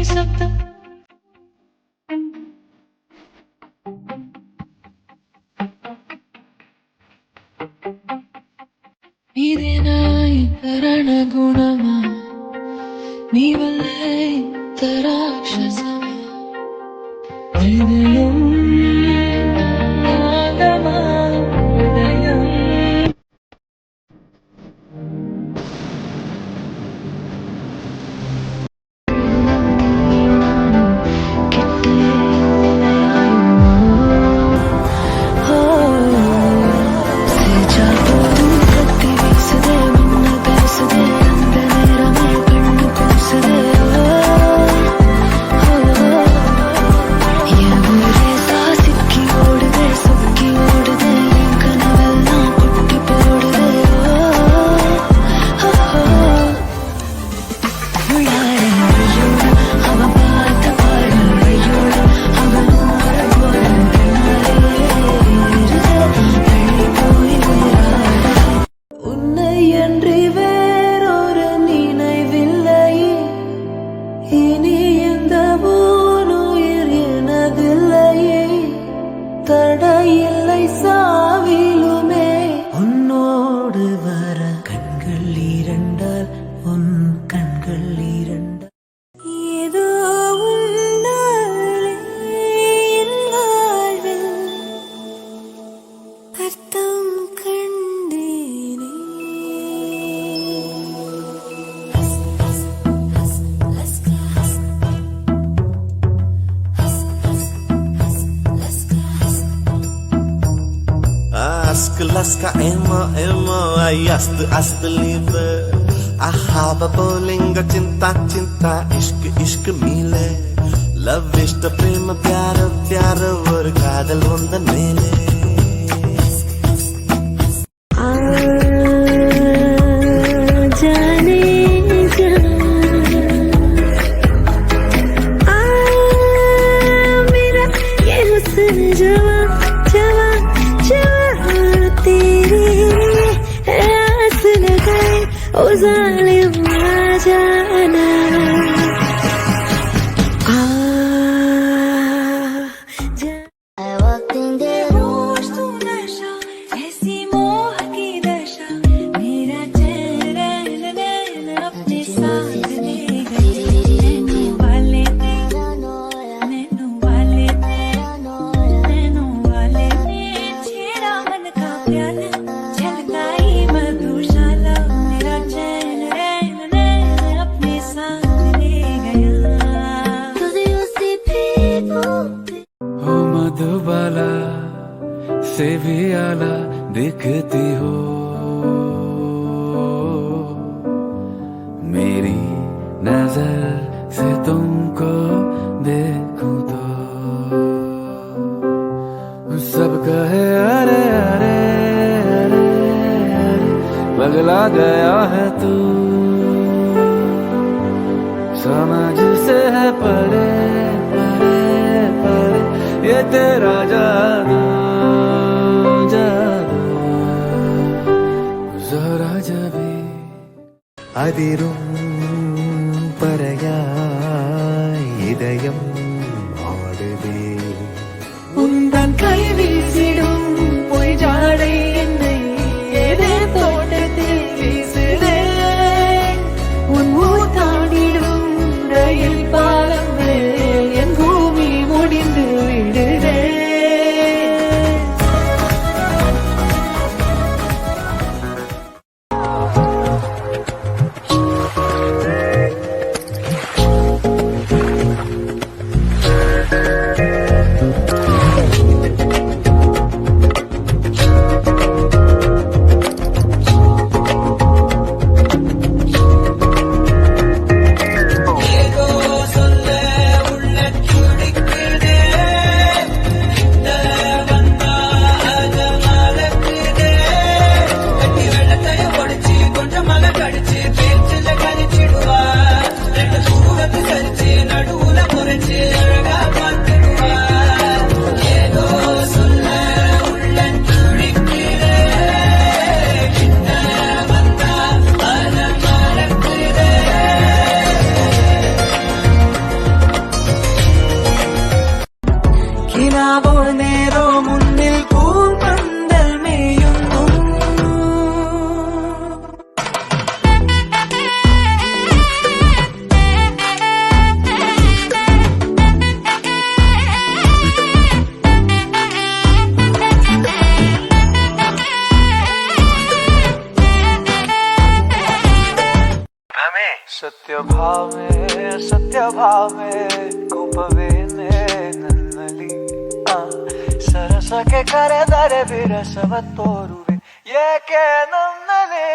சத்தம் இதினாய் தரண குணமா நீ வல்லை தராட்சசமா இதயம் ஆகமா இதயம் தடையில்லை சாவிலுமே உன்னோடு வர கண்கள் இரண்டால் உன் கண்கள் இரண்டால் ஏதோ உன்னாலே என் வாழ்வில் அர்த்தம் கண்டேனே Laska emo emo ayast ast liebe ahaba bolinga cinta cinta ishq ishq mile love ishq prema pyar pyar or kaadal onda mele जाने जा मेरा ये हुस्न जवा जवा जवा तेरे आस लगाए ओ जालिम आ जाना I walked in the रोज तू नशा ऐसी मोह की दशा मेरा चेहरा नैन अपने साथ ले गए नैनू वाले छेड़ा मन का प्याला झलकाई मधुशाला मेरा चैन नैन अपने साथ ले गया हो मधुबाला से भी आला दिखती हो मेरी नजर से तुमको देखूं तो सब कहे अरे अरे अरे अरे पगला गया है तू समझ से है परे परे परे ये तेरा जादू जादू जरा जबी அதிரும் பறையாய் இதயம் ஆடுதே உந்தன் கை வீசிடும் பொய் ஜாடை என்னை ஏதே தோட்டத்தில் வீசுதே உன் ஊர் தாண்டிடும் ரயில் பாலம் மேல் என் பூமி முடிந்து விடுதே ಸತ್ಯ ಭಾವೆ ಕೋಪವೇನೆ ನನ್ನಲ್ಲಿ ಸರಸಕ್ಕೆ ಕರೆದರೆ ವಿರಸವ ತೋರುವೆ ಏಕೆ ನನ್ನಲ್ಲಿ